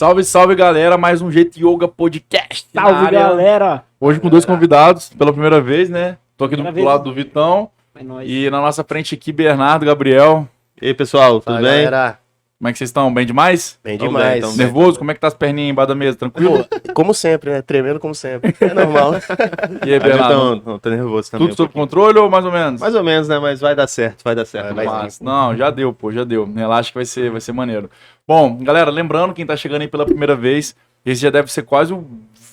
Salve, salve, galera. Mais um Jeito Yoga Podcast. Salve, galera. Hoje com dois convidados pela primeira vez, né? Tô aqui do lado do Vitão. É nóis. E na nossa frente aqui, Bernardo, Gabriel. E aí, pessoal, tudo Fala, bem? galera. Como é que vocês estão? Bem demais? Bem Tamo demais. bem, tamo Nervoso? Como é que tá as perninhas embaixo da mesa? Tranquilo? Pô, como sempre, né? Tremendo como sempre. É normal. E aí, Bernardo? Não, tô nervoso também. Tudo sob controle ou mais ou menos? Mais ou menos, né? Mas vai dar certo, vai dar certo. Vai, Mas- vai. Não, já deu, pô, já deu. Relaxa que vai ser maneiro. Bom, galera, lembrando, quem tá chegando aí pela primeira vez, esse já deve ser quase o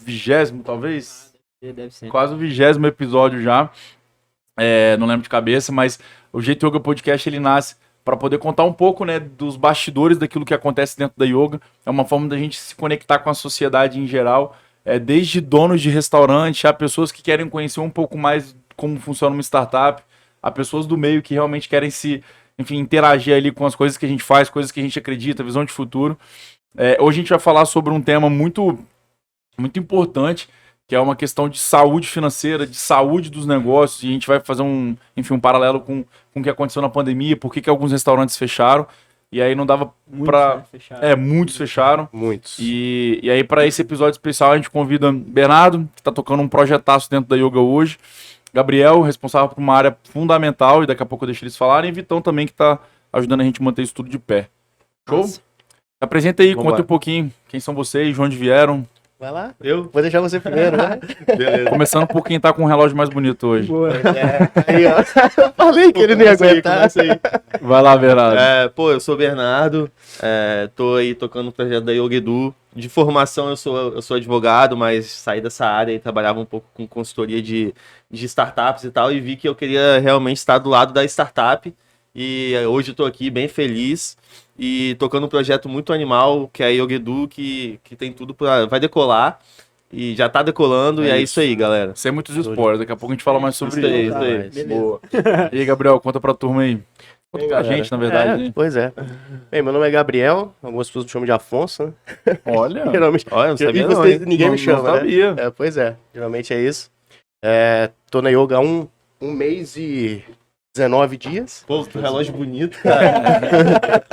20º, talvez. Deve ser. Quase o 20º episódio já. Não lembro de cabeça, mas o Jeito Yoga Podcast, ele nasce para poder contar um pouco, né, dos bastidores daquilo que acontece dentro da yoga. É uma forma da gente se conectar com a sociedade em geral, desde donos de restaurante, a pessoas que querem conhecer um pouco mais como funciona uma startup, a pessoas do meio que realmente querem interagir ali com as coisas que a gente faz, coisas que a gente acredita, visão de futuro. Hoje a gente vai falar sobre um tema muito, muito importante, que é uma questão de saúde financeira, de saúde dos negócios, e a gente vai fazer um paralelo com o que aconteceu na pandemia, por que alguns restaurantes fecharam, e aí não dava pra... Muitos fecharam. Muitos. E aí, para esse episódio especial, a gente convida Bernardo, que tá tocando um projetaço dentro da yoga hoje, Gabriel, responsável por uma área fundamental, e daqui a pouco eu deixo eles falarem, e Vitão também, que tá ajudando a gente a manter isso tudo de pé. Show? Nossa. Apresenta aí, Vambora. conta um pouquinho quem são vocês, de onde vieram. Vai lá. Eu? Vou deixar você primeiro, né? Beleza. Começando por quem tá com o relógio mais bonito hoje. Boa. Aí, ó. Falei que ele não ia aguentar. Começa aí. Vai lá, Bernardo. Eu sou o Bernardo, tô aí tocando o projeto da Yoga Edu. De formação, eu sou advogado, mas saí dessa área e trabalhava um pouco com consultoria de startups e tal, e vi que eu queria realmente estar do lado da startup. E hoje eu tô aqui bem feliz e tocando um projeto muito animal, que é a Yoga Edu, que tem tudo vai decolar e já tá decolando, e é isso aí, galera. Sem muitos spoilers, daqui a pouco a gente fala mais sobre Isso aí, isso. isso aí. Beleza. Boa. E aí, Gabriel, conta pra turma aí. Conta pra gente, na verdade. né? Pois é. Bem, meu nome é Gabriel. Algumas pessoas me chamam de Afonso, né? Olha, Geralmente. Olha, não sabia E não, vocês- hein? ninguém me chama, não né? sabia. Pois é. Geralmente é isso. Tô na yoga há um mês e 19 dias. Pô, que relógio bonito, cara.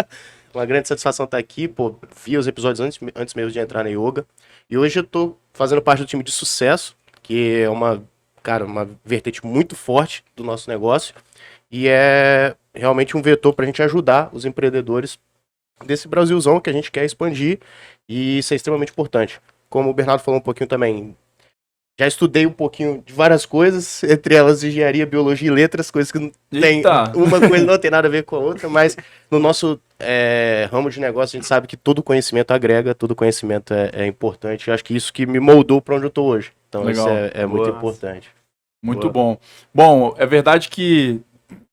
Uma grande satisfação estar aqui, pô, vi os episódios antes mesmo de entrar na yoga. E hoje eu tô fazendo parte do time de sucesso, que é uma vertente muito forte do nosso negócio. E é realmente um vetor para a gente ajudar os empreendedores desse Brasilzão que a gente quer expandir. E isso é extremamente importante. Como o Bernardo falou um pouquinho também, já estudei um pouquinho de várias coisas, entre elas engenharia, biologia e letras, coisas que não tem, Eita. uma coisa não tem nada a ver com a outra, mas no nosso ramo de negócio a gente sabe que todo conhecimento agrega, todo conhecimento é importante. Eu acho que isso que me moldou para onde eu tô hoje. Então Legal. isso é muito Boa. importante. Muito bom. Bom, é verdade que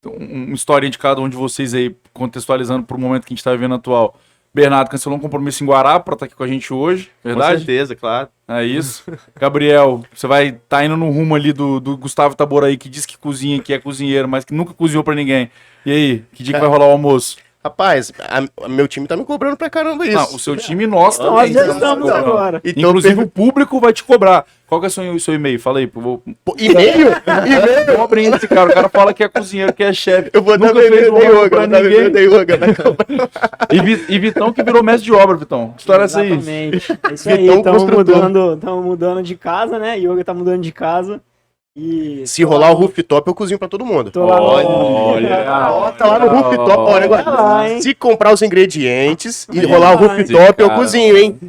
uma história de cada um de vocês aí, contextualizando pro momento que a gente tá vivendo atual. Bernardo cancelou um compromisso em Guará pra estar aqui com a gente hoje, Com verdade? certeza, claro. É isso. Gabriel, você vai tá indo no rumo ali do Gustavo Taboraí, que diz que cozinha, que é cozinheiro, mas que nunca cozinhou pra ninguém. E aí, que dia que vai rolar o almoço? Rapaz, meu time tá me cobrando pra caramba isso. Não, o seu time e nós também. Nós já estamos estamos cobrando. agora. Então, Inclusive o público vai te cobrar. Qual que é o seu e-mail? Fala aí. Pô, e-mail? cobrem esse cara. O cara fala que é cozinheiro, que é chefe. Eu vou dar Nunca meu fez e-mail um da hambúrguer yoga, pra vou dar meu ninguém. e-mail da yoga. Vai cobrar. E Vitão que virou mestre de obra, Vitão. Que história é essa aí? Exatamente. É isso aí, Vitão estamos construtor. mudando de casa, né? Yoga tá mudando de casa. E Se rolar o rooftop, eu cozinho pra todo mundo. tô lá Olha. Bota lá no rooftop. Ó, o negócio. Vai lá, hein? Se comprar os ingredientes e Vai rolar o lá, rooftop, eu cara. cozinho, hein?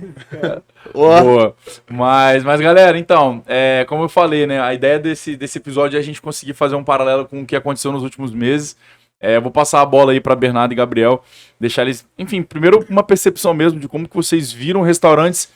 Ó, Boa. Mas, galera, então, como eu falei, né? A ideia desse episódio é a gente conseguir fazer um paralelo com o que aconteceu nos últimos meses. Eu vou passar a bola aí para Bernardo e Gabriel, deixar eles, enfim, primeiro uma percepção mesmo de como que vocês viram restaurantes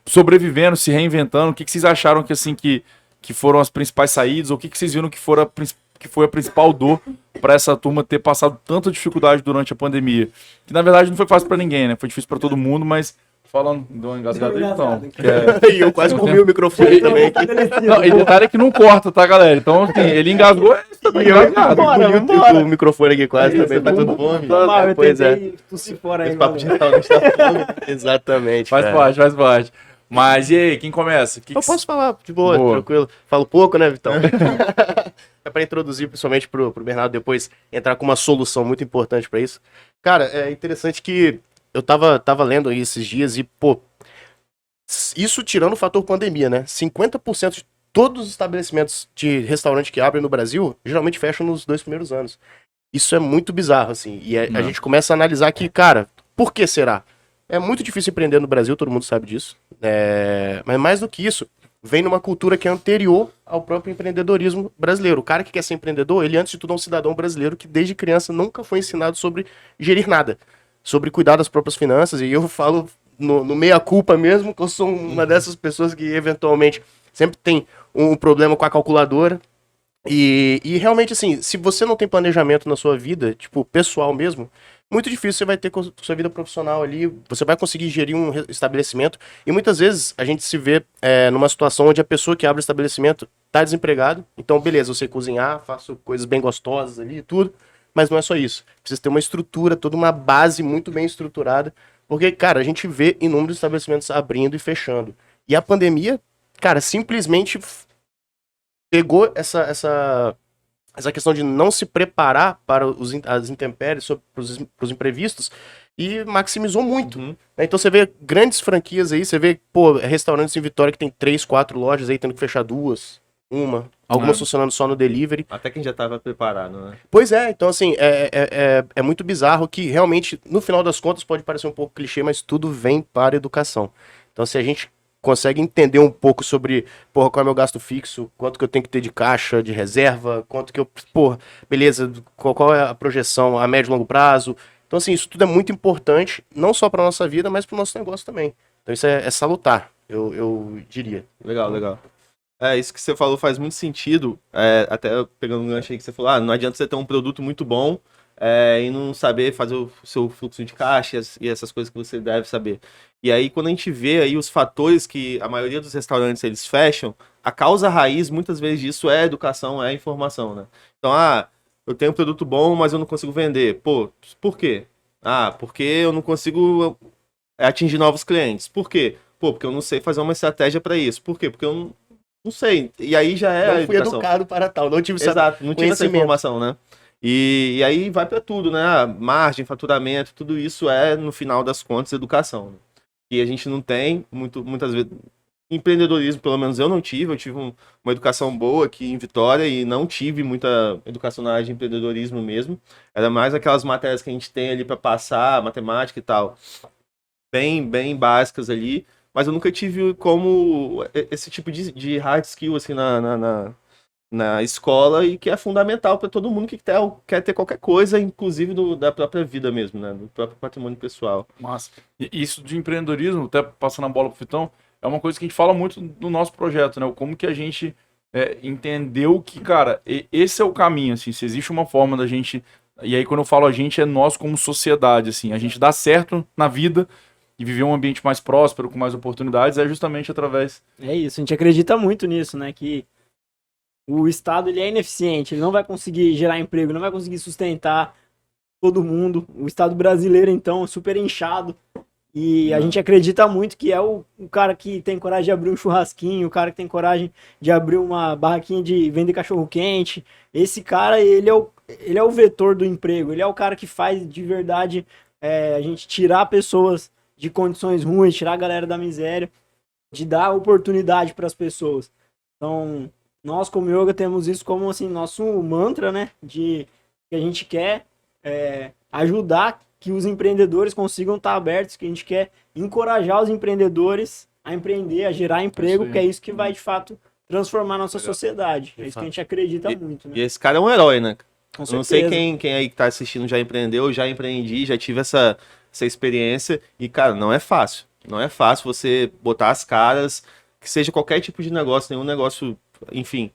sobrevivendo, se reinventando. O que vocês acharam que foram as principais saídas, ou o que vocês viram que foi a principal dor para essa turma ter passado tanta dificuldade durante a pandemia? Que na verdade não foi fácil para ninguém, né? Foi difícil para todo mundo, mas falando de uma engasgada aí, então. e eu quase comi o microfone também aqui. Não, e detalhe é que não corta, tá, galera? Então, assim, ele engasgou, tá E eu engasgado. engoli o microfone aqui quase Isso, também, tá vamos- tudo fome. Eu Pois é. tentei tossir fora aí. Esse papo de mano. restaurante tá fome. Exatamente. Faz cara. parte, faz parte. Mas e aí, quem começa? Eu posso falar de boa, Boa. tranquilo. Falo pouco, né, Vitão? É para introduzir, principalmente pro Bernardo, depois entrar com uma solução muito importante para isso. Cara, é interessante que eu tava lendo aí esses dias e, pô, isso tirando o fator pandemia, né? 50% de todos os estabelecimentos de restaurante que abrem no Brasil, geralmente fecham nos 2 primeiros anos. Isso é muito bizarro, assim. E a gente começa a analisar que, cara, por que será? É muito difícil empreender no Brasil, todo mundo sabe disso. Mas mais do que isso, vem numa cultura que é anterior ao próprio empreendedorismo brasileiro. O cara que quer ser empreendedor, ele antes de tudo é um cidadão brasileiro que desde criança nunca foi ensinado sobre gerir nada, sobre cuidar das próprias finanças. E eu falo no meia-culpa mesmo, que eu sou uma dessas pessoas que eventualmente sempre tem um problema com a calculadora. E realmente, assim, se você não tem planejamento na sua vida, tipo, pessoal mesmo, muito difícil você vai ter com a sua vida profissional ali, você vai conseguir gerir um estabelecimento. E muitas vezes a gente se vê numa situação onde a pessoa que abre o estabelecimento tá desempregado. Então, beleza, eu sei cozinhar, faço coisas bem gostosas ali e tudo, mas não é só isso. Precisa ter uma estrutura, toda uma base muito bem estruturada. Porque, cara, a gente vê inúmeros estabelecimentos abrindo e fechando. E a pandemia, cara, simplesmente pegou essa questão de não se preparar para as intempéries, para os imprevistos, e maximizou muito. Uhum. Então você vê grandes franquias aí, você vê, pô, restaurantes em Vitória que tem 3, 4 lojas aí, tendo que fechar 2, uma, algumas funcionando só no delivery. Até quem já tava preparado, né? Pois é, então assim, é muito bizarro que realmente, no final das contas, pode parecer um pouco clichê, mas tudo vem para a educação. Então se a gente consegue entender um pouco sobre, porra, qual é o meu gasto fixo, quanto que eu tenho que ter de caixa, de reserva, quanto que eu, porra, beleza, qual é a projeção a médio e longo prazo. Então assim, isso tudo é muito importante, não só para nossa vida, mas para o nosso negócio também. Então isso é salutar, eu diria. Legal, legal. Isso que você falou faz muito sentido. Até pegando um gancho aí que você falou, não adianta você ter um produto muito bom e não saber fazer o seu fluxo de caixa e essas coisas que você deve saber. E aí, quando a gente vê aí os fatores que a maioria dos restaurantes eles fecham, a causa raiz, muitas vezes, disso é educação, é informação, né? Então, eu tenho um produto bom, mas eu não consigo vender. Pô, por quê? Porque eu não consigo atingir novos clientes. Por quê? Pô, porque eu não sei fazer uma estratégia para isso. Por quê? Porque eu não sei. E aí já é não fui educado para tal, não tive Exato, não tive essa informação, né? E aí vai para tudo, né? Margem, faturamento, tudo isso é, no final das contas, educação. Né? E a gente não tem, muitas vezes, empreendedorismo, pelo menos eu não tive. Eu tive uma educação boa aqui em Vitória e não tive muita educação na área de empreendedorismo mesmo. Era mais aquelas matérias que a gente tem ali para passar, matemática e tal, bem básicas ali. Mas eu nunca tive como esse tipo de hard skill assim na escola e que é fundamental para todo mundo que quer ter qualquer coisa, inclusive da própria vida mesmo, né? Do próprio patrimônio pessoal. Massa. E isso de empreendedorismo, até passando a bola pro Fitão, é uma coisa que a gente fala muito no nosso projeto, né? Como que a gente entendeu que, cara, esse é o caminho, assim, se existe uma forma da gente... E aí quando eu falo a gente, é nós como sociedade, assim, a gente dá certo na vida e viver um ambiente mais próspero, com mais oportunidades, é justamente através... É isso, a gente acredita muito nisso, né? Que o Estado ele é ineficiente, ele não vai conseguir gerar emprego, não vai conseguir sustentar todo mundo. O Estado brasileiro, então, é super inchado. E a gente acredita muito que é o cara que tem coragem de abrir um churrasquinho, o cara que tem coragem de abrir uma barraquinha de vender cachorro-quente. Esse cara, ele é o vetor do emprego, ele é o cara que faz de verdade a gente tirar pessoas de condições ruins, tirar a galera da miséria, de dar oportunidade para as pessoas. Então, nós como yoga temos isso como assim, nosso mantra, né? Que a gente quer ajudar que os empreendedores consigam estar abertos, que a gente quer encorajar os empreendedores a empreender, a gerar emprego, que é isso que vai, de fato, transformar a nossa sociedade. É isso que a gente acredita muito, né? E esse cara é um herói, né? Com Eu não sei quem aí que tá assistindo já empreendeu, já empreendi, já tive essa experiência. E, cara, não é fácil. Não é fácil você botar as caras, que seja qualquer tipo de negócio, nenhum negócio, enfim,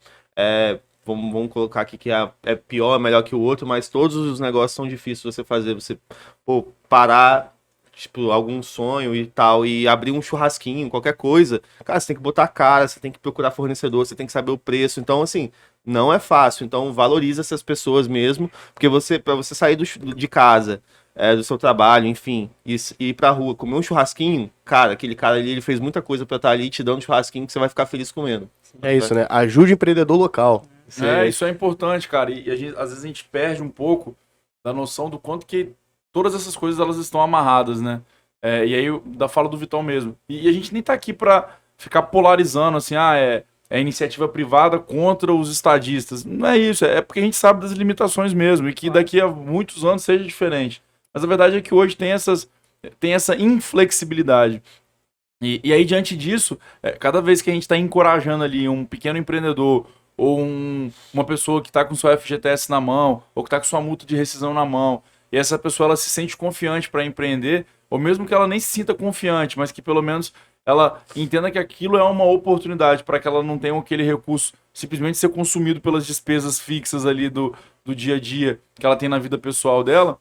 vamos colocar aqui que é pior, é melhor que o outro, mas todos os negócios são difíceis de você fazer. Você parar, tipo, algum sonho e tal, e abrir um churrasquinho, qualquer coisa. Cara, você tem que botar a cara, você tem que procurar fornecedor, você tem que saber o preço. Então, assim, não é fácil. Então, valoriza essas pessoas mesmo, porque para você sair de casa, do seu trabalho, enfim, e ir pra rua, comer um churrasquinho, cara, aquele cara ali, ele fez muita coisa pra estar ali te dando churrasquinho que você vai ficar feliz comendo. É isso, né? Ajude o empreendedor local. Isso é importante, cara. E às vezes a gente perde um pouco da noção do quanto que todas essas coisas elas estão amarradas, né? E aí, da fala do Vitão mesmo. E a gente nem tá aqui pra ficar polarizando, assim, é iniciativa privada contra os estadistas. Não é isso, é porque a gente sabe das limitações mesmo, e que daqui a muitos anos seja diferente. Mas a verdade é que hoje tem essa inflexibilidade. E aí, diante disso, cada vez que a gente está encorajando ali um pequeno empreendedor ou uma pessoa que está com seu FGTS na mão, ou que está com sua multa de rescisão na mão, e essa pessoa ela se sente confiante para empreender, ou mesmo que ela nem se sinta confiante, mas que pelo menos ela entenda que aquilo é uma oportunidade para que ela não tenha aquele recurso simplesmente ser consumido pelas despesas fixas ali do dia a dia que ela tem na vida pessoal dela.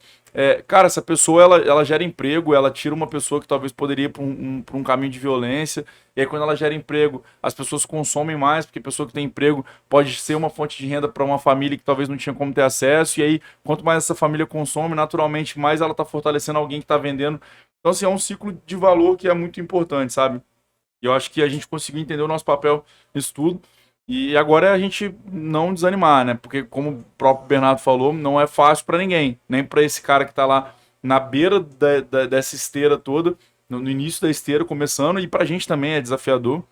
Cara, essa pessoa ela gera emprego, ela tira uma pessoa que talvez poderia ir para um caminho de violência, e aí quando ela gera emprego, as pessoas consomem mais, porque a pessoa que tem emprego pode ser uma fonte de renda para uma família que talvez não tinha como ter acesso, e aí quanto mais essa família consome, naturalmente mais ela está fortalecendo alguém que está vendendo. Então, assim, é um ciclo de valor que é muito importante, sabe? E eu acho que a gente conseguiu entender o nosso papel nisso tudo. E agora é a gente não desanimar, né? Porque, como o próprio Bernardo falou, não é fácil para ninguém. Nem para esse cara que tá lá na beira dessa esteira toda, no início da esteira, começando. E pra gente também é desafiador.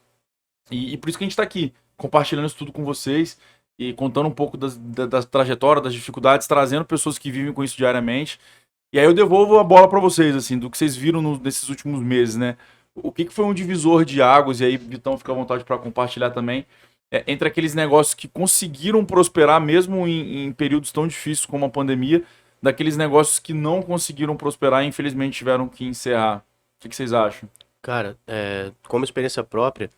E por isso que a gente tá aqui, compartilhando isso tudo com vocês. E contando um pouco da trajetória, das dificuldades, trazendo pessoas que vivem com isso diariamente. E aí eu devolvo a bola para vocês, assim, do que vocês viram nesses últimos meses, né? O que foi um divisor de águas, e aí, Vitão, fica à vontade para compartilhar também, entre aqueles negócios que conseguiram prosperar mesmo em períodos tão difíceis como a pandemia, daqueles negócios que não conseguiram prosperar e infelizmente tiveram que encerrar. O que vocês acham? Cara, como experiência própria,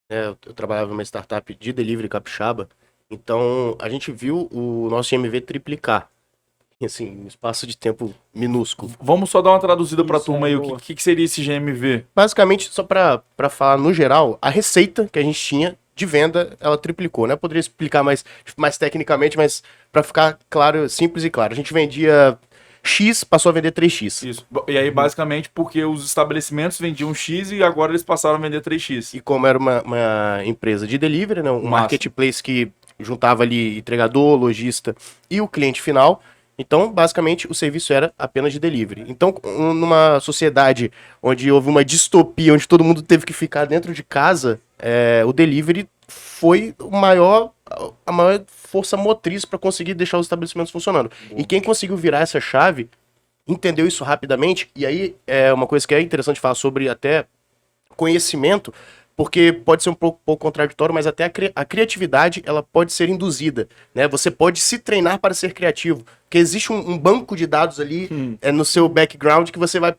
eu trabalhava numa startup de delivery capixaba, então a gente viu o nosso IMV triplicar. Assim, um espaço de tempo minúsculo. Vamos só dar uma traduzida para a Isso, turma aí. boa. O que seria esse GMV? Basicamente, só pra falar no geral, a receita que a gente tinha de venda, ela triplicou, né? Eu poderia explicar mais tecnicamente, mas pra ficar claro, simples e claro. A gente vendia X, passou a vender 3X. Isso. E aí, basicamente, porque os estabelecimentos vendiam X e agora eles passaram a vender 3X. E como era uma empresa de delivery, né? Um Massa. marketplace que juntava ali entregador, lojista e o cliente final. Então, basicamente, o serviço era apenas de delivery. Então, numa sociedade onde houve uma distopia, onde todo mundo teve que ficar dentro de casa, o delivery foi a maior força motriz para conseguir deixar os estabelecimentos funcionando. E quem conseguiu virar essa chave, entendeu isso rapidamente, e aí é uma coisa que é interessante falar sobre até conhecimento, porque pode ser um pouco contraditório, mas até a criatividade ela pode ser induzida, né? Você pode se treinar para ser criativo, porque existe um banco de dados ali no seu background que você vai,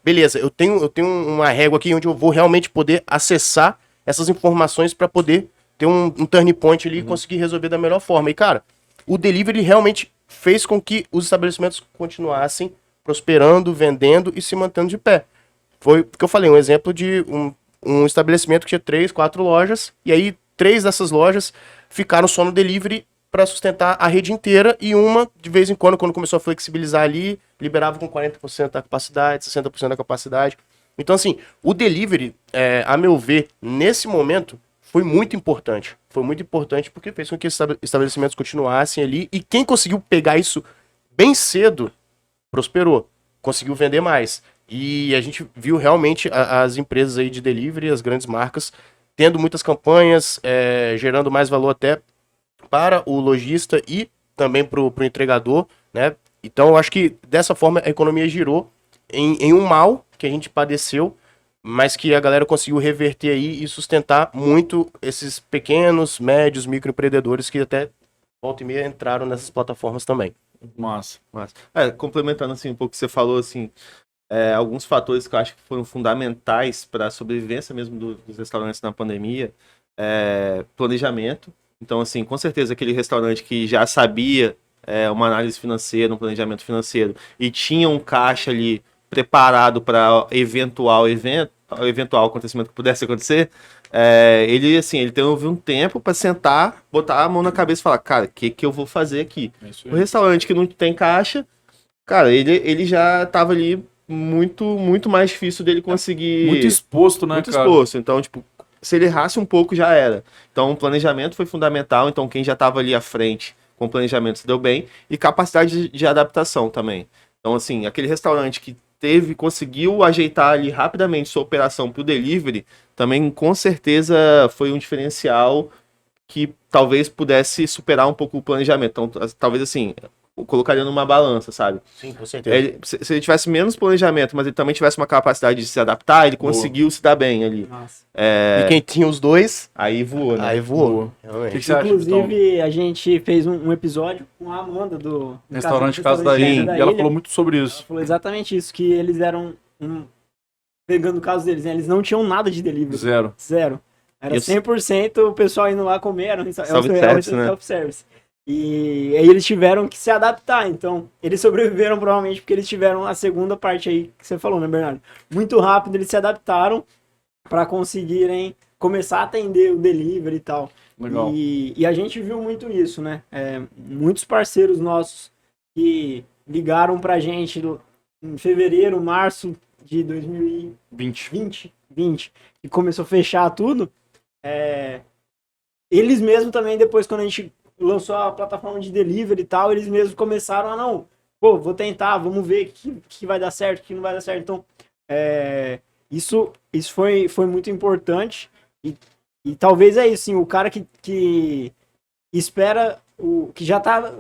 beleza, eu tenho uma régua aqui onde eu vou realmente poder acessar essas informações para poder ter um turning point ali e conseguir resolver da melhor forma. E, cara, o delivery realmente fez com que os estabelecimentos continuassem prosperando, vendendo e se mantendo de pé. Foi o que eu falei, um exemplo de um estabelecimento que tinha 3, 4 lojas, e aí 3 dessas lojas ficaram só no delivery para sustentar a rede inteira, e uma, de vez em quando começou a flexibilizar ali, liberava com 40% da capacidade, 60% da capacidade. Então, assim, o delivery, a meu ver, nesse momento, foi muito importante. Foi muito importante porque fez com que os estabelecimentos continuassem ali, e quem conseguiu pegar isso bem cedo, prosperou, conseguiu vender mais. E a gente viu realmente as empresas aí de delivery, as grandes marcas, tendo muitas campanhas, gerando mais valor até para o lojista e também para o entregador, né? Então, eu acho que dessa forma a economia girou em um mal que a gente padeceu, mas que a galera conseguiu reverter aí e sustentar muito esses pequenos, médios, microempreendedores que até volta e meia entraram nessas plataformas também. Massa. Complementando assim um pouco o que você falou, assim, alguns fatores que eu acho que foram fundamentais para a sobrevivência mesmo dos restaurantes na pandemia, planejamento. Então, assim, com certeza aquele restaurante que já sabia uma análise financeira, um planejamento financeiro, e tinha um caixa ali preparado para eventual acontecimento que pudesse acontecer, ele teve um tempo para sentar, botar a mão na cabeça e falar, cara, o que eu vou fazer aqui? O restaurante que não tem caixa, cara, ele já estava ali muito mais difícil dele conseguir... Muito exposto, né, muito cara? exposto. Então, tipo, se ele errasse um pouco, já era. Então, o planejamento foi fundamental. Então, quem já estava ali à frente com o planejamento se deu bem. E capacidade de adaptação também. Então, assim, aquele restaurante que conseguiu ajeitar ali rapidamente sua operação pro delivery, também com certeza foi um diferencial que talvez pudesse superar um pouco o planejamento. Então, talvez assim, eu colocaria numa balança, sabe? Sim, com certeza. Se ele tivesse menos planejamento, mas ele também tivesse uma capacidade de se adaptar, ele conseguiu se dar bem ali. Nossa. E quem tinha os dois, Aí voou, né? aí voou. Boa. Realmente. O que você acha, Vitão? Inclusive, a gente fez um episódio com a Amanda do Restaurante Casa da Restaurante Ilha. E ela Ilha. falou muito sobre Ela isso. falou exatamente isso, que eles eram, pegando o caso deles, né? Eles não tinham nada de delivery. Zero. Zero. Era Isso. 100% o pessoal indo lá comer, era um Self-service, né? self-service. E aí eles tiveram que se adaptar, então eles sobreviveram provavelmente porque eles tiveram a segunda parte aí que você falou, né, Bernardo? Muito rápido eles se adaptaram para conseguirem começar a atender o delivery e tal. Legal. E a gente viu muito isso, né? Muitos parceiros nossos que ligaram pra gente em fevereiro, março de 2020, 20. que começou a fechar tudo. Eles mesmos também, depois quando a gente lançou a plataforma de delivery e tal, eles mesmos começaram a não, pô, vou tentar, vamos ver o que vai dar certo, o que não vai dar certo. Então, isso foi muito importante e talvez é isso, sim, o cara que espera, que já tá,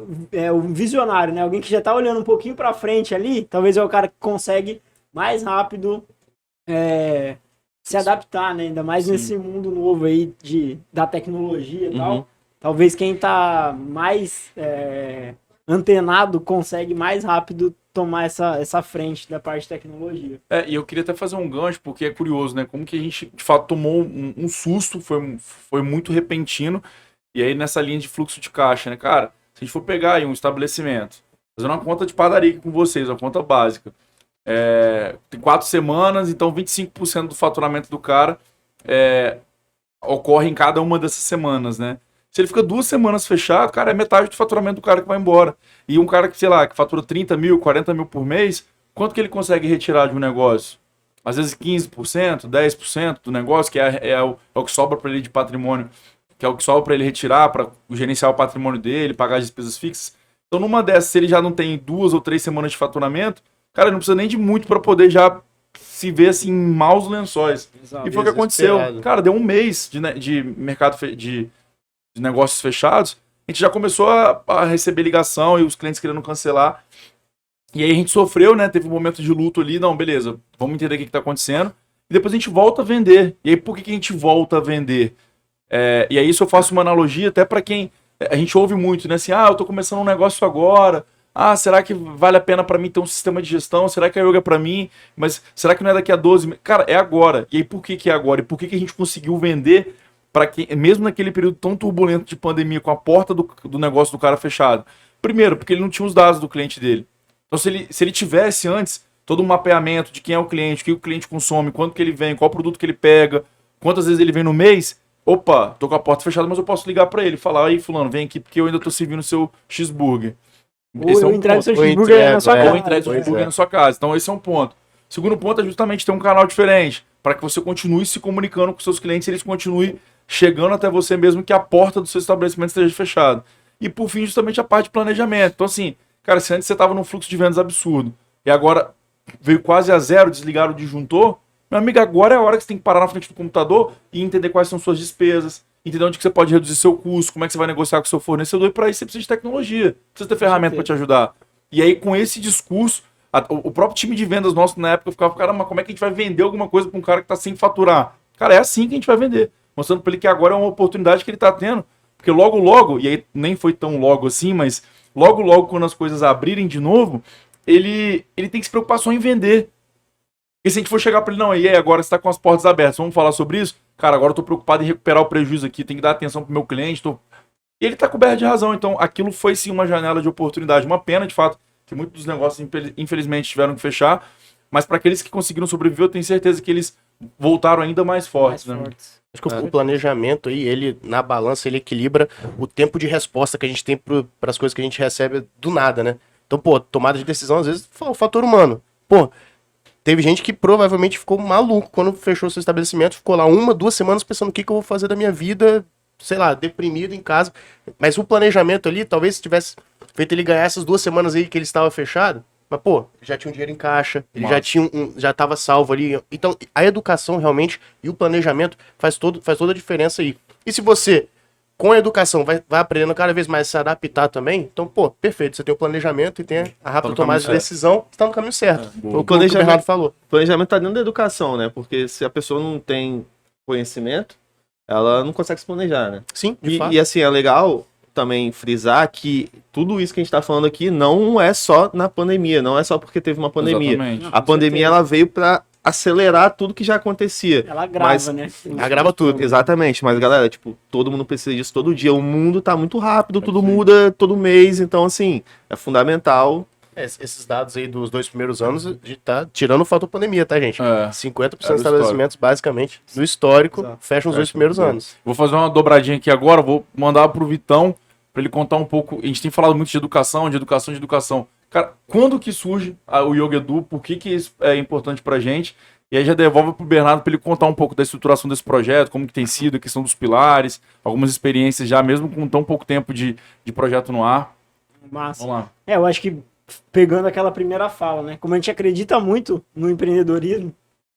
o visionário, né? Alguém que já tá olhando um pouquinho pra frente ali, talvez é o cara que consegue mais rápido se adaptar, né? Ainda mais Sim. nesse mundo novo aí da tecnologia e Uhum. tal. Talvez quem tá mais antenado consegue mais rápido tomar essa frente da parte de tecnologia. E eu queria até fazer um gancho, porque é curioso, né? Como que a gente, de fato, tomou um susto, foi muito repentino. E aí, nessa linha de fluxo de caixa, né? Cara, se a gente for pegar aí um estabelecimento, fazendo uma conta de padaria aqui com vocês, uma conta básica, tem 4 semanas, então 25% do faturamento do cara ocorre em cada uma dessas semanas, né? Se ele fica 2 semanas fechado, cara, é metade do faturamento do cara que vai embora. E um cara que, sei lá, que fatura 30 mil, 40 mil por mês, quanto que ele consegue retirar de um negócio? Às vezes 15%, 10% do negócio, que é o que sobra para ele de patrimônio, que é o que sobra para ele retirar, para gerenciar o patrimônio dele, pagar as despesas fixas. Então, numa dessas, se ele já não tem 2 ou 3 semanas de faturamento, cara, ele não precisa nem de muito para poder já se ver assim, em maus lençóis. Exato. E foi o que aconteceu. Desesperado. Cara, deu um mês de mercado de negócios fechados, a gente já começou a receber ligação e os clientes querendo cancelar. E aí a gente sofreu, né? Teve um momento de luto ali. Não, beleza, vamos entender o que está acontecendo. E depois a gente volta a vender. E aí por que a gente volta a vender? E aí isso eu faço uma analogia até para quem... A gente ouve muito, né? Assim, eu tô começando um negócio agora. Será que vale a pena para mim ter um sistema de gestão? Será que a yoga é para mim? Mas será que não é daqui a 12 meses? Cara, é agora. E aí por que é agora? E por que a gente conseguiu vender para quem, mesmo naquele período tão turbulento de pandemia, com a porta do negócio do cara fechado? Primeiro, porque ele não tinha os dados do cliente dele. Então, se ele tivesse antes todo um mapeamento de quem é o cliente, o que o cliente consome, quanto que ele vem, qual produto que ele pega, quantas vezes ele vem no mês, opa, tô com a porta fechada, mas eu posso ligar para ele e falar, aí fulano, vem aqui porque eu ainda tô servindo o seu cheeseburger. Ou eu entrego seu cheeseburger na sua Ou casa. entrega o Pois cheeseburger é. na sua casa. Então esse é um ponto. Segundo ponto é justamente ter um canal diferente, para que você continue se comunicando com seus clientes e eles continuem chegando até você mesmo que a porta do seu estabelecimento esteja fechada. E por fim, justamente a parte de planejamento. Então assim, cara, se antes você estava num fluxo de vendas absurdo e agora veio quase a zero, desligaram o disjuntor, meu amigo, agora é a hora que você tem que parar na frente do computador e entender quais são suas despesas, entender onde que você pode reduzir seu custo, como é que você vai negociar com o seu fornecedor, e para isso você precisa de tecnologia, precisa ter ferramenta para te ajudar. E aí, com esse discurso, o próprio time de vendas nosso na época ficava, caramba, como é que a gente vai vender alguma coisa para um cara que está sem faturar? Cara, é assim que a gente vai vender, mostrando para ele que agora é uma oportunidade que ele está tendo, porque logo, e aí nem foi tão logo assim, mas logo, quando as coisas abrirem de novo, ele tem que se preocupar só em vender. Porque se a gente for chegar para ele, não, e aí agora você está com as portas abertas, vamos falar sobre isso? Cara, agora eu tô preocupado em recuperar o prejuízo aqui, tem que dar atenção pro meu cliente. E ele tá coberto de razão, então aquilo foi sim uma janela de oportunidade. Uma pena, de fato, que muitos dos negócios, infelizmente, tiveram que fechar, mas para aqueles que conseguiram sobreviver, eu tenho certeza que eles voltaram ainda mais fortes. Mais Né? fortes. Acho que o planejamento aí, ele, na balança, ele equilibra o tempo de resposta que a gente tem para as coisas que a gente recebe do nada, né? Então, pô, tomada de decisão, às vezes, é o fator humano. Pô, teve gente que provavelmente ficou maluco quando fechou seu estabelecimento, ficou lá 1, 2 semanas pensando o que eu vou fazer da minha vida, sei lá, deprimido em casa. Mas o planejamento ali, talvez se tivesse feito ele ganhar essas 2 semanas aí que ele estava fechado, Mas, pô, já tinha um dinheiro em caixa, ele Massa. já tinha já tava salvo ali. Então, a educação realmente e o planejamento faz toda a diferença aí. E se você, com a educação, vai aprendendo cada vez mais a se adaptar também, então, pô, perfeito. Você tem o planejamento e tem a rápida no tomada de caminho decisão, você tá no caminho certo. Foi o que o planejamento- Bernardo falou. O planejamento tá dentro da educação, né? Porque se a pessoa não tem conhecimento, ela não consegue se planejar, né? Sim, de fato. E assim, é legal também frisar que tudo isso que a gente tá falando aqui não é só na pandemia, não é só porque teve uma pandemia. Exatamente. Não, A com pandemia, certeza. ela veio para acelerar tudo que já acontecia. Ela grava, Mas- né? Agrava tudo. Exatamente, mas galera, tipo, todo mundo precisa disso todo dia. O mundo tá muito rápido, tudo muda todo mês, então assim, é fundamental. Esses dados aí dos 2 primeiros anos, a gente tá tirando o fator pandemia, tá, gente? É. 50% É dos do estabelecimentos, basicamente, no histórico, Exato. fecham os 2 primeiros anos. Vou fazer uma dobradinha aqui agora, vou mandar pro Vitão pra ele contar um pouco. A gente tem falado muito de educação, de educação, de educação. Cara, quando que surge o Yoga Edu? Por que isso é importante pra gente? E aí já devolve pro Bernardo pra ele contar um pouco da estruturação desse projeto, como que tem sido, a questão dos pilares, algumas experiências já, mesmo com tão pouco tempo de projeto no ar. Massa. Vamos lá. Eu acho que pegando aquela primeira fala, né? Como a gente acredita muito no empreendedorismo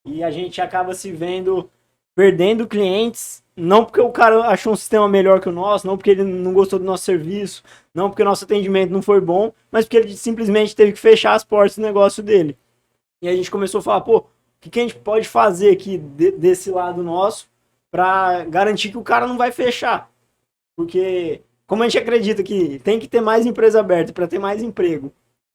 e a gente acaba se vendo perdendo clientes, não porque o cara achou um sistema melhor que o nosso, não porque ele não gostou do nosso serviço, não porque o nosso atendimento não foi bom, mas porque ele simplesmente teve que fechar as portas do negócio dele. E a gente começou a falar, pô, o que a gente pode fazer aqui desse lado nosso para garantir que o cara não vai fechar? Porque como a gente acredita que tem que ter mais empresa aberta para ter mais emprego,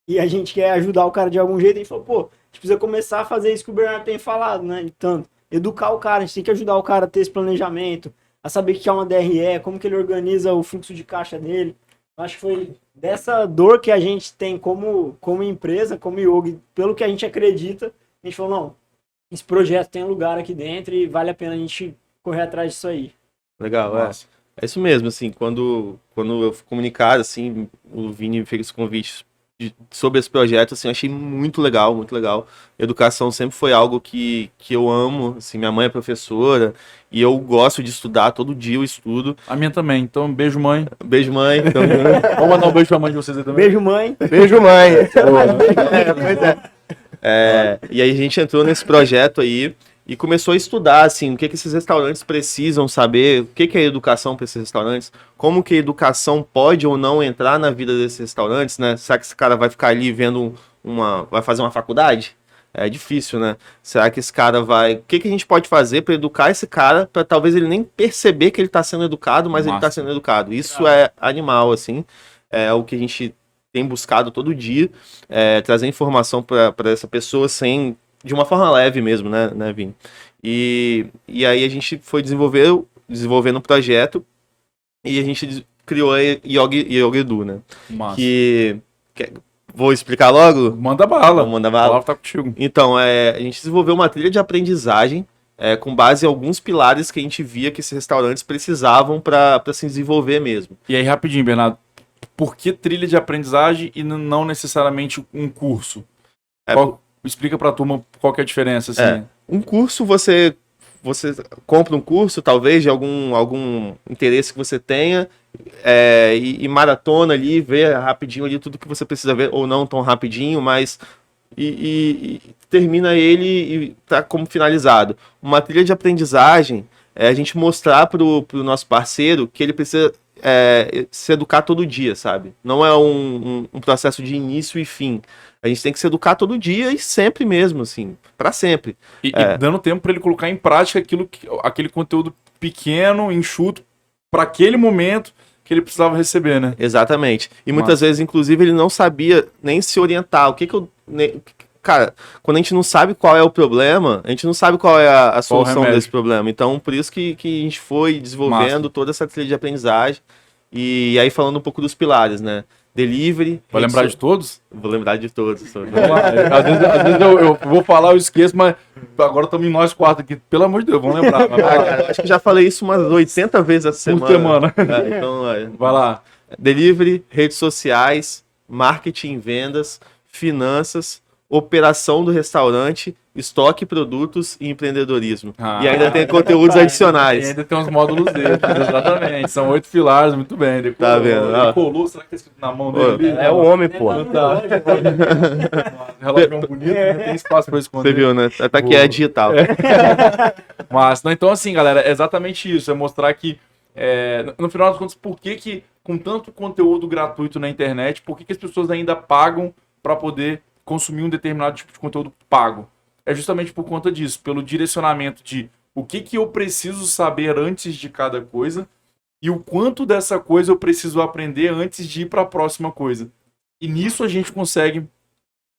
e a gente quer ajudar o cara de algum jeito, a gente falou, pô, a gente precisa começar a fazer isso que o Bernardo tem falado, né? De tanto, educar o cara, a gente tem que ajudar o cara a ter esse planejamento, a saber o que é uma DRE, como que ele organiza o fluxo de caixa dele. Acho que foi dessa dor que a gente tem como empresa, como Yogi, pelo que a gente acredita, a gente falou, não, esse projeto tem lugar aqui dentro e vale a pena a gente correr atrás disso aí. Legal, Nossa. é isso mesmo, assim, quando eu fui comunicado, assim, o Vini me fez esse convite sobre esse projeto, assim, eu achei muito legal, muito legal. Educação sempre foi algo que eu amo, assim, minha mãe é professora e eu gosto de estudar, todo dia eu estudo. A minha também, então beijo, mãe. Beijo, mãe. Então, Vamos mandar um beijo pra mãe de vocês aí também. Beijo, mãe. Beijo, mãe! e aí a gente entrou nesse projeto aí e começou a estudar, assim, o que esses restaurantes precisam saber, o que é educação para esses restaurantes, como que a educação pode ou não entrar na vida desses restaurantes, né? Será que esse cara vai ficar ali vendo vai fazer uma faculdade? É difícil, né? Será que esse cara vai... O que a gente pode fazer para educar esse cara, para talvez ele nem perceber que ele está sendo educado, mas ele está Massa. sendo educado? Isso é animal, assim, é o que a gente tem buscado todo dia, trazer informação para essa pessoa de uma forma leve mesmo, né, Vini? E aí a gente foi desenvolvendo um projeto e a gente criou a Yoga Edu, né? Massa. Vou explicar logo? Manda bala. Vamos mandar A bala. palavra tá contigo. Então, a gente desenvolveu uma trilha de aprendizagem com base em alguns pilares que a gente via que esses restaurantes precisavam para se desenvolver mesmo. E aí, rapidinho, Bernardo. Por que trilha de aprendizagem e não necessariamente um curso? Explica pra turma qual que é a diferença, assim. Um curso, você compra um curso, talvez, de algum interesse que você tenha, e maratona ali, vê rapidinho ali tudo que você precisa ver, ou não tão rapidinho, mas e termina ele e tá como finalizado. Uma trilha de aprendizagem é a gente mostrar pro nosso parceiro que ele precisa se educar todo dia, sabe? Não é um processo de início e fim. A gente tem que se educar todo dia e sempre mesmo, assim, para sempre. E dando tempo pra ele colocar em prática aquele conteúdo pequeno, enxuto, pra aquele momento que ele precisava receber, né? Exatamente. E muitas vezes, inclusive, ele não sabia nem se orientar. Cara, quando a gente não sabe qual é o problema, a gente não sabe qual é a solução desse problema. Então, por isso que a gente foi desenvolvendo toda essa trilha de aprendizagem. E aí, falando um pouco dos pilares, né? Delivery. Vai lembrar de todos? Vou lembrar de todos. Vamos lá. Às vezes eu vou falar, eu esqueço, mas agora estamos em nós quatro aqui. Pelo amor de Deus, vamos lembrar. Cara, acho que já falei isso umas 80 vezes essa semana. Por semana. Então, Vai lá. Delivery, redes sociais, marketing, vendas, finanças, operação do restaurante, estoque, produtos e empreendedorismo. Ah, E ainda tem conteúdos E adicionais. ainda tem uns módulos dele, exatamente. São 8 pilares, muito bem. Decorou, Tá vendo? Ele colou, será que tá escrito na mão dele? É o homem, pô. Tá. Relógio bonito, né? Tem espaço pra esconder. Você viu, né? Até que é digital. Mas, não, então assim, galera, é exatamente isso. É mostrar que, no final das contas, por que com tanto conteúdo gratuito na internet, por que as pessoas ainda pagam para poder consumir um determinado tipo de conteúdo pago? É justamente por conta disso, pelo direcionamento de o que eu preciso saber antes de cada coisa e o quanto dessa coisa eu preciso aprender antes de ir para a próxima coisa. E nisso a gente consegue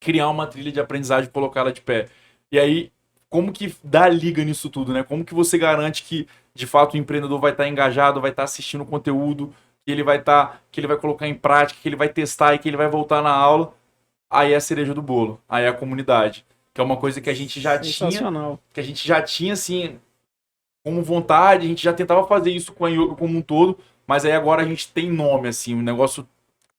criar uma trilha de aprendizagem e colocá-la de pé. E aí, como que dá liga nisso tudo, né? Como que você garante que, de fato, o empreendedor vai estar engajado, vai estar assistindo o conteúdo, que ele vai colocar em prática, que ele vai testar e que ele vai voltar na aula? Aí é a cereja do bolo, aí é a comunidade, que é uma coisa que a gente já tinha, assim, como vontade, a gente já tentava fazer isso com a yoga como um todo, mas aí agora a gente tem nome, assim, o negócio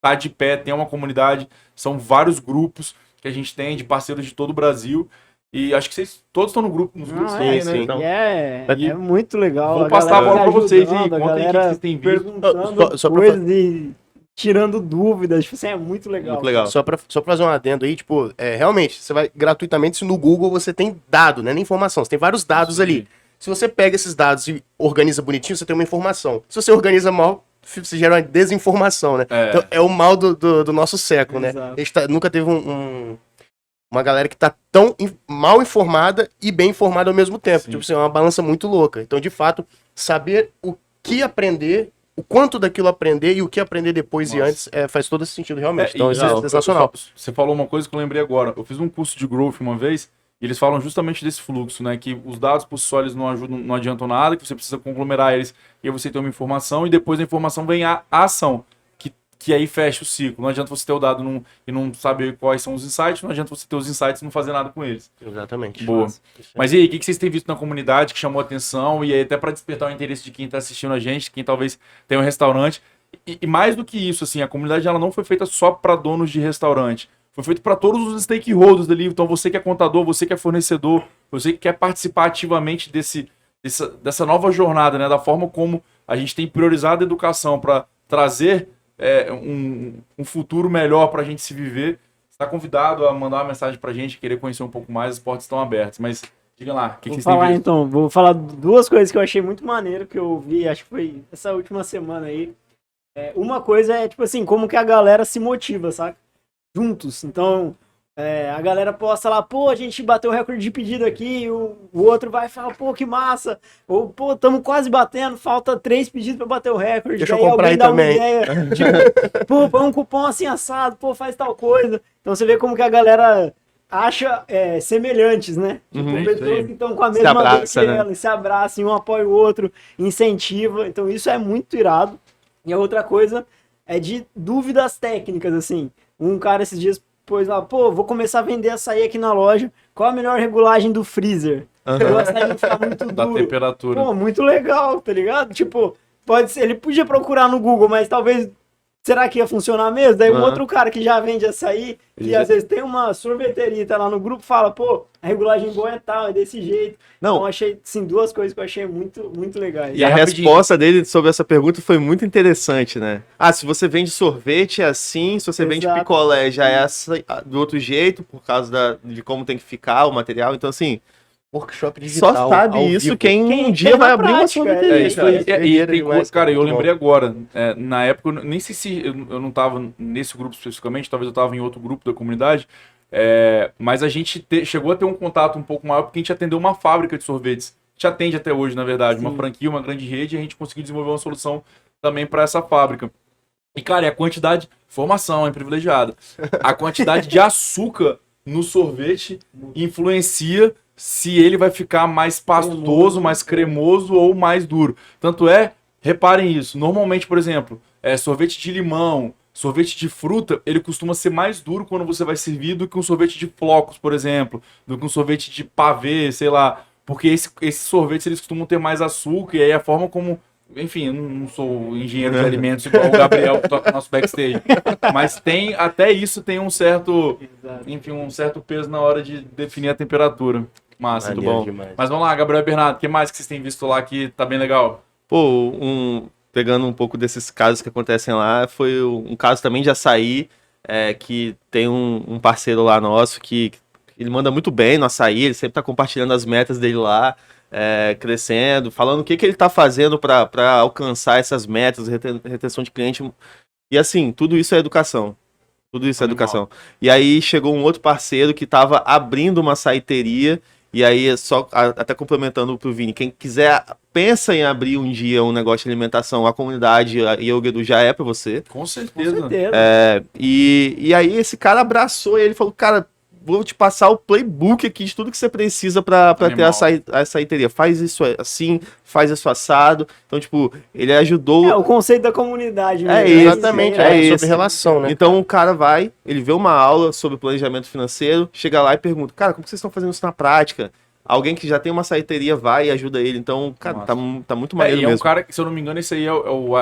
tá de pé, tem uma comunidade, são vários grupos que a gente tem de parceiros de todo o Brasil, e acho que vocês todos estão no grupo, nos grupos também, né? Então, É muito legal. Vou passar a bola pra vocês aí, ajudando, a conta aí o que galera vocês têm visto. perguntando Só pra coisas e tirando dúvidas, tipo assim, é muito legal. muito legal. Só pra fazer um adendo aí, tipo, realmente, você vai gratuitamente, se no Google você tem dado, né? Nem informação, você tem vários dados ali. Se você pega esses dados e organiza bonitinho, você tem uma informação. Se você organiza mal, você gera uma desinformação, né? Então é o mal do nosso século, né? Exato. A gente nunca teve uma galera que tá tão mal informada e bem informada ao mesmo tempo. Sim. Tipo assim, é uma balança muito louca. Então, de fato, saber o que aprender, o quanto daquilo aprender e o que aprender depois e antes faz todo esse sentido realmente. Então, isso é sensacional. Você falou uma coisa que eu lembrei agora. Eu fiz um curso de growth uma vez e eles falam justamente desse fluxo, né? Que os dados por si só eles não ajudam, não adiantam nada, que você precisa conglomerar eles e aí você tem uma informação e depois da informação vem a ação. Que aí fecha o ciclo. Não adianta você ter o dado e não saber quais são os insights, não adianta você ter os insights e não fazer nada com eles. Exatamente. Boa. Mas e aí, o que vocês têm visto na comunidade que chamou a atenção e aí até para despertar o interesse de quem está assistindo a gente, quem talvez tenha um restaurante? E mais do que isso, assim, a comunidade ela não foi feita só para donos de restaurante. Foi feito para todos os stakeholders dali. Então você que é contador, você que é fornecedor, você que quer participar ativamente dessa nova jornada, né? Da forma como a gente tem priorizado a educação para trazer um futuro melhor para a gente se viver, está convidado a mandar uma mensagem para a gente, querer conhecer um pouco mais, as portas estão abertas. Mas diga lá, o que vocês têm visto? Então, vou falar duas coisas que eu achei muito maneiro, que eu vi, acho que foi essa última semana aí. Uma coisa é, tipo assim, como que a galera se motiva, saca? Juntos. Então, a galera posta lá, pô, a gente bateu o recorde de pedido aqui, o outro vai falar, pô, que massa, ou, pô, estamos quase batendo, falta 3 pedidos pra bater o recorde. Deixa eu daí comprar alguém aí dá também. uma ideia, tipo, pô, põe um cupom assim assado, pô, faz tal coisa. Então você vê como que a galera acha semelhantes, né? Tipo, Uhum, pessoas que estão com a Se mesma dor abraça, que né? ela, e se abraçam, um apoia o outro, incentiva. Então isso é muito irado. E a outra coisa é de dúvidas técnicas, assim. Um cara esses dias pôs lá, pô, vou começar a vender açaí aqui na loja. Qual a melhor regulagem do freezer? O açaí não ficar muito Da duro. temperatura. Pô, muito legal, tá ligado? Tipo, pode ser, ele podia procurar no Google, mas talvez, será que ia funcionar mesmo? Daí um outro cara que já vende açaí, que às vezes tem uma sorveteria, tá lá no grupo, fala, pô, a regulagem boa é tal, é desse jeito. Não. Então achei, assim, duas coisas que eu achei muito, muito legais. E a rapidinho. resposta dele sobre essa pergunta foi muito interessante, né? Ah, se você vende sorvete é assim, se você vende Exato. picolé já é do outro jeito, por causa de como tem que ficar o material. Então, assim, Workshop digital. só sabe ao isso vivo. quem um Quem dia tem vai na abrir uma prática, sorveteria. É isso aí. cara. E tem Demais, coisa, cara, eu muito lembrei agora. Na época, eu nem sei se eu não tava nesse grupo especificamente, talvez eu tava em outro grupo da comunidade. Mas a gente chegou a ter um contato um pouco maior porque a gente atendeu uma fábrica de sorvetes. A gente atende até hoje, na verdade, uma franquia, uma grande rede, e a gente conseguiu desenvolver uma solução também para essa fábrica. E, cara, e a quantidade. Formação é privilegiada. A quantidade de açúcar no sorvete influencia se ele vai ficar mais pastoso, mais cremoso ou mais duro. Tanto reparem isso, normalmente, por exemplo, sorvete de limão, sorvete de fruta, ele costuma ser mais duro quando você vai servir do que um sorvete de flocos, por exemplo, do que um sorvete de pavê, sei lá, porque esses sorvetes eles costumam ter mais açúcar e aí a forma como enfim, eu não sou engenheiro de alimentos igual o Gabriel que toca no nosso backstage. Mas até isso tem um certo, enfim, um certo peso na hora de definir a temperatura. Massa, muito Maneiro bom. demais. Mas vamos lá, Gabriel e Bernardo, o que mais que vocês têm visto lá que tá bem legal? Pô, pegando um pouco desses casos que acontecem lá, foi um caso também de açaí, que tem um parceiro lá nosso que ele manda muito bem no açaí, ele sempre tá compartilhando as metas dele lá, crescendo, falando o que ele tá fazendo para alcançar essas metas, retenção de cliente. E assim, tudo isso é educação. Tudo isso é Animal. educação. E aí chegou um outro parceiro que tava abrindo uma açaiteria. E aí, até complementando pro Vini, quem quiser, pensa em abrir um dia um negócio de alimentação, a comunidade Yoga Edu já é pra você. Com Com certeza. certeza. E aí esse cara abraçou ele, falou, cara, vou te passar o playbook aqui de tudo que você precisa pra ter Animal. a açaiteria. Faz isso assim, faz isso assado. Então, tipo, ele ajudou... O conceito da comunidade. É mesmo. isso, Exatamente, é sobre esse. relação, né? Então o cara vai, ele vê uma aula sobre planejamento financeiro, chega lá e pergunta, cara, como que vocês estão fazendo isso na prática? Alguém que já tem uma açaiteria vai e ajuda ele. Então, cara, tá muito maneiro E é um mesmo. cara que, se eu não me engano, esse aí é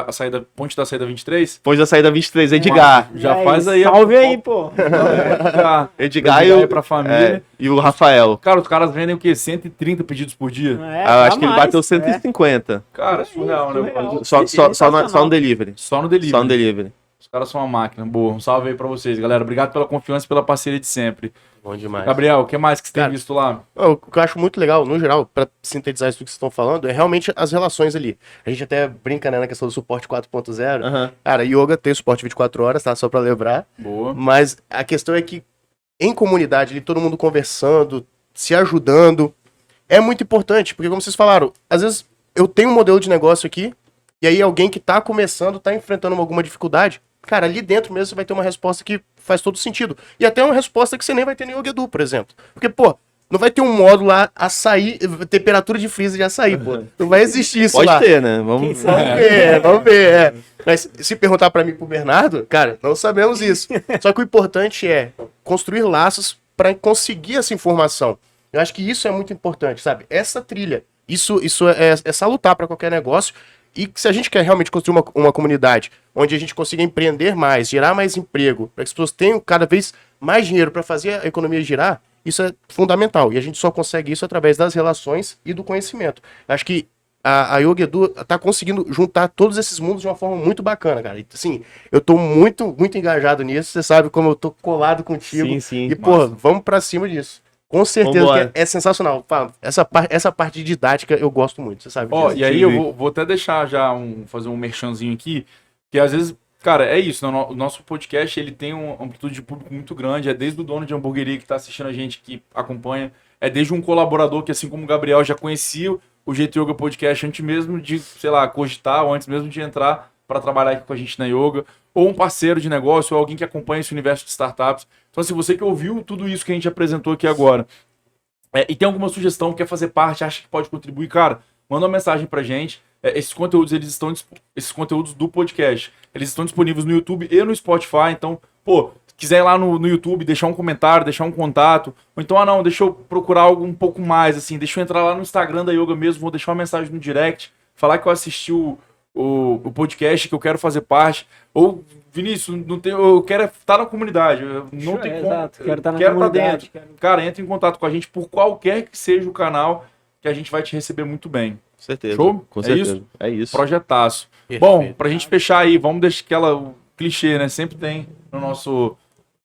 a saída, ponte da saída 23. Depois da saída 23, Edgar. Já E faz aí. Salve aí, pô. Edgar Edgar pra família. e o Rafael. Cara, os caras vendem o quê? 130 pedidos por dia? Eu acho que ele bateu 150. Cara, é surreal, né? Surreal. Só no delivery. Só no delivery. Só no delivery. Os caras são uma máquina. Boa. Um salve aí pra vocês, galera. Obrigado pela confiança e pela parceria de sempre. Bom demais. Gabriel, o que mais que você tem Cara, visto lá? O que eu acho muito legal, no geral, pra sintetizar isso que vocês estão falando, é realmente as relações ali. A gente até brinca, né, na questão do suporte 4.0. Aham. Cara, yoga tem suporte 24 horas, tá? Só pra lembrar. Boa. Mas a questão é que em comunidade, ali, todo mundo conversando, se ajudando, é muito importante, porque como vocês falaram, às vezes eu tenho um modelo de negócio aqui, e aí alguém que tá começando, tá enfrentando alguma dificuldade, cara, ali dentro mesmo você vai ter uma resposta que faz todo sentido. E até uma resposta que você nem vai ter no Yoga Edu, por exemplo. Porque, pô, não vai ter um módulo lá, açaí, temperatura de freezer de açaí, pô. Não vai existir isso Pode lá. ter, né? Vamos... Vamos ver, Mas se perguntar pra mim e pro Bernardo, cara, não sabemos isso. Só que o importante é construir laços pra conseguir essa informação. Eu acho que isso é muito importante, sabe? Essa trilha, isso é salutar pra qualquer negócio. E se a gente quer realmente construir uma comunidade onde a gente consiga empreender mais, gerar mais emprego, para que as pessoas tenham cada vez mais dinheiro para fazer a economia girar, isso é fundamental. E a gente só consegue isso através das relações e do conhecimento. Acho que a Yoga Edu tá conseguindo juntar todos esses mundos de uma forma muito bacana, cara. E, assim, eu tô muito, muito engajado nisso. Você sabe como eu tô colado contigo. Sim, sim. E, pô, vamos pra cima disso. Com certeza Vambora. que é sensacional. Fala, essa parte de didática eu gosto muito, você sabe Ó, disso. e aí eu vou até deixar já fazer um merchanzinho aqui, que às vezes, cara, é isso, né? O nosso podcast, ele tem uma amplitude de público muito grande, é desde o dono de hamburgueria que tá assistindo a gente, que acompanha, é desde um colaborador que, assim como o Gabriel, já conhecia o Jeito Yoga Podcast antes mesmo de, sei lá, cogitar, ou antes mesmo de entrar para trabalhar aqui com a gente na Yoga, ou um parceiro de negócio, ou alguém que acompanha esse universo de startups. Então, assim, você que ouviu tudo isso que a gente apresentou aqui agora, e tem alguma sugestão, quer fazer parte, acha que pode contribuir, cara, manda uma mensagem pra gente. Esses conteúdos do podcast, eles estão disponíveis no YouTube e no Spotify. Então, pô, quiser ir lá no YouTube, deixar um comentário, deixar um contato, ou então, deixa eu procurar algo um pouco mais, assim, deixa eu entrar lá no Instagram da Yoga mesmo, vou deixar uma mensagem no direct, falar que eu assisti o podcast, que eu quero fazer parte, ou, Vinícius, eu quero estar na comunidade, não tem como, Exato, quero estar na quero estar comunidade. dentro. Cara, entra em contato com a gente por qualquer que seja o canal, que a gente vai te receber muito bem. Com certeza. Show? Com É certeza. isso? É isso. Projetaço. Perfeito. Bom, pra gente fechar aí, vamos deixar o clichê, né? Sempre tem nos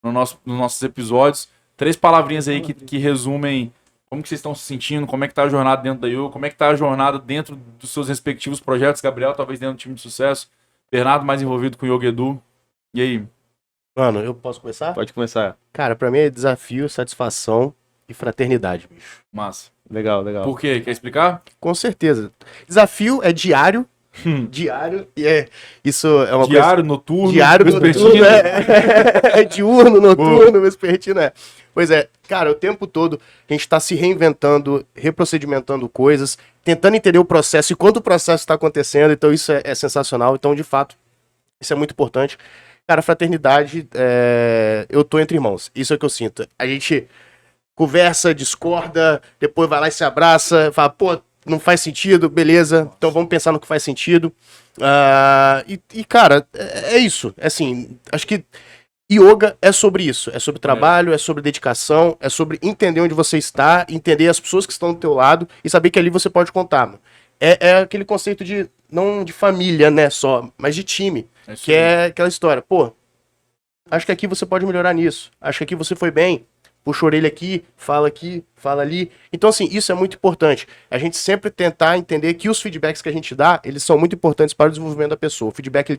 nossos episódios 3 palavrinhas aí que resumem como que vocês estão se sentindo, como é que tá a jornada dentro da Yoga, como é que tá a jornada dentro dos seus respectivos projetos. Gabriel, talvez dentro do time de sucesso. Bernardo, mais envolvido com o Yoga Edu. E aí? Mano, eu posso começar? Pode começar. Cara, pra mim é desafio, satisfação e fraternidade, bicho. Massa. Legal, legal. Por quê? Quer explicar? Com certeza. Desafio é diário. Diário. E isso é uma Diário, noturno, Diário, vespertino. noturno, é diurno, noturno, vespertino, é. Pois é, cara, o tempo todo a gente tá se reinventando, reprocedimentando coisas, tentando entender o processo e quando o processo está acontecendo, então isso é sensacional. Então, de fato, isso é muito importante. Cara, fraternidade, eu tô entre irmãos, isso é o que eu sinto. A gente conversa, discorda, depois vai lá e se abraça, fala, pô, não faz sentido, beleza, então vamos pensar no que faz sentido. Cara, é isso. Assim, acho que yoga é sobre isso. É sobre trabalho, é sobre dedicação, é sobre entender onde você está, entender as pessoas que estão do teu lado e saber que ali você pode contar, mano. É aquele conceito de, não de família, né, só, mas de time. Que é aquela história, pô, acho que aqui você pode melhorar nisso. Acho que aqui você foi bem. Puxa a orelha aqui, fala ali. Então, assim, isso é muito importante. A gente sempre tentar entender que os feedbacks que a gente dá, eles são muito importantes para o desenvolvimento da pessoa. O feedback, ele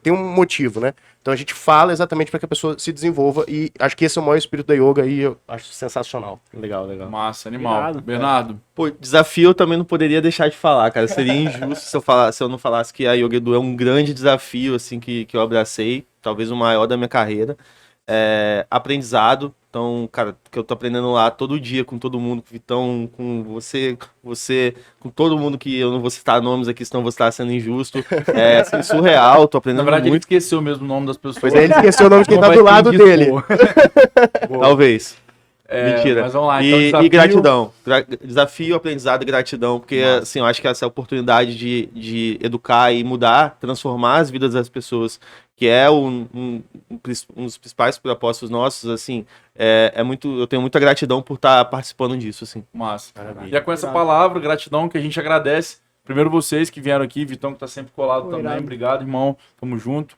tem um motivo, né? Então, a gente fala exatamente para que a pessoa se desenvolva e acho que esse é o maior espírito da yoga e eu acho sensacional. Legal, legal. Massa, animal. Obrigado. Bernardo. Pô, desafio eu também não poderia deixar de falar, cara. Seria injusto se eu não falasse que a Yoga Edu é um grande desafio, assim, que eu abracei. Talvez o maior da minha carreira. Aprendizado. Então, cara, que eu tô aprendendo lá todo dia com todo mundo, com o Vitão, com você, com todo mundo que eu não vou citar nomes aqui, senão vou estar sendo injusto. É assim, surreal, tô Na aprendendo verdade, ele muito. esqueceu mesmo o nome das pessoas. Pois é, ele esqueceu o nome de quem Não tá vai do ter lado disso, dele. pô. Boa. Talvez. É, Mentira. Mas vamos lá, então, E desafio- gratidão. Desafio, aprendizado e gratidão. Porque, assim, eu acho que essa oportunidade de educar e mudar, transformar as vidas das pessoas, que é um dos principais propósitos nossos, assim, eu tenho muita gratidão por estar participando disso, assim. Massa. Maravilha. E é com essa palavra, gratidão, que a gente agradece. Primeiro vocês que vieram aqui, Vitão que tá sempre colado também. Irado. Obrigado, irmão. Tamo junto.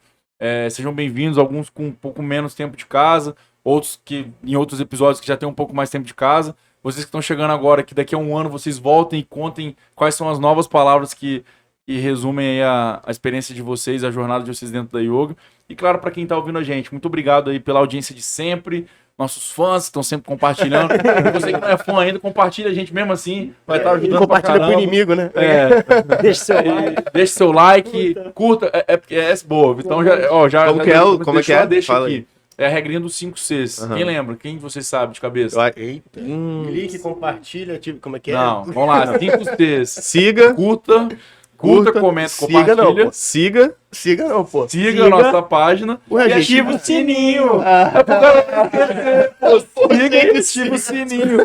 Sejam bem-vindos, alguns com um pouco menos tempo de casa, outros que em outros episódios que já tem um pouco mais tempo de casa. Vocês que estão chegando agora, que daqui a um ano vocês voltem e contem quais são as novas palavras que resumem aí a experiência de vocês, a jornada de vocês dentro da yoga. E claro, para quem tá ouvindo a gente, muito obrigado aí pela audiência de sempre. Nossos fãs que estão sempre compartilhando. E você que não é fã ainda, compartilha a gente mesmo assim. Vai estar ajudando pra Compartilha caramba. pro inimigo, né? Deixa seu like. Deixe seu like, curta. É boa. Então já Como já que é o- deixou como é que a é? deixa Fala aqui. aí. É a regrinha dos 5 Cs. Aham. Quem lembra? Quem você sabe de cabeça? Eita. Clique, compartilha, como é que é? Não, vamos lá. 5 Cs. Siga. Curta, comenta, siga não, compartilha. pô. Siga não, pô. Siga a nossa página Ué, e gente, ativa o sininho. Ah. É pro cara siga e ativa o sininho.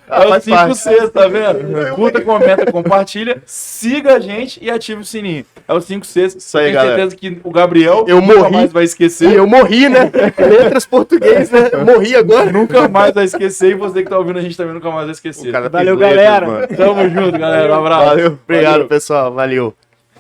É o faz 5 parte. Cs, tá vendo? Curta, comenta, compartilha, siga a gente e ativa o sininho. É o 5 Cs. Isso aí, Tenho galera. certeza que o Gabriel Eu nunca morri. mais vai E esquecer. eu morri, né? Letras português, né? Eu morri agora. Nunca mais vai esquecer. E você que tá ouvindo a gente também nunca mais vai esquecer. O cara Valeu, fez letras, galera. mano. Tamo junto, galera. Um abraço. Valeu. Obrigado, Valeu. pessoal. Valeu.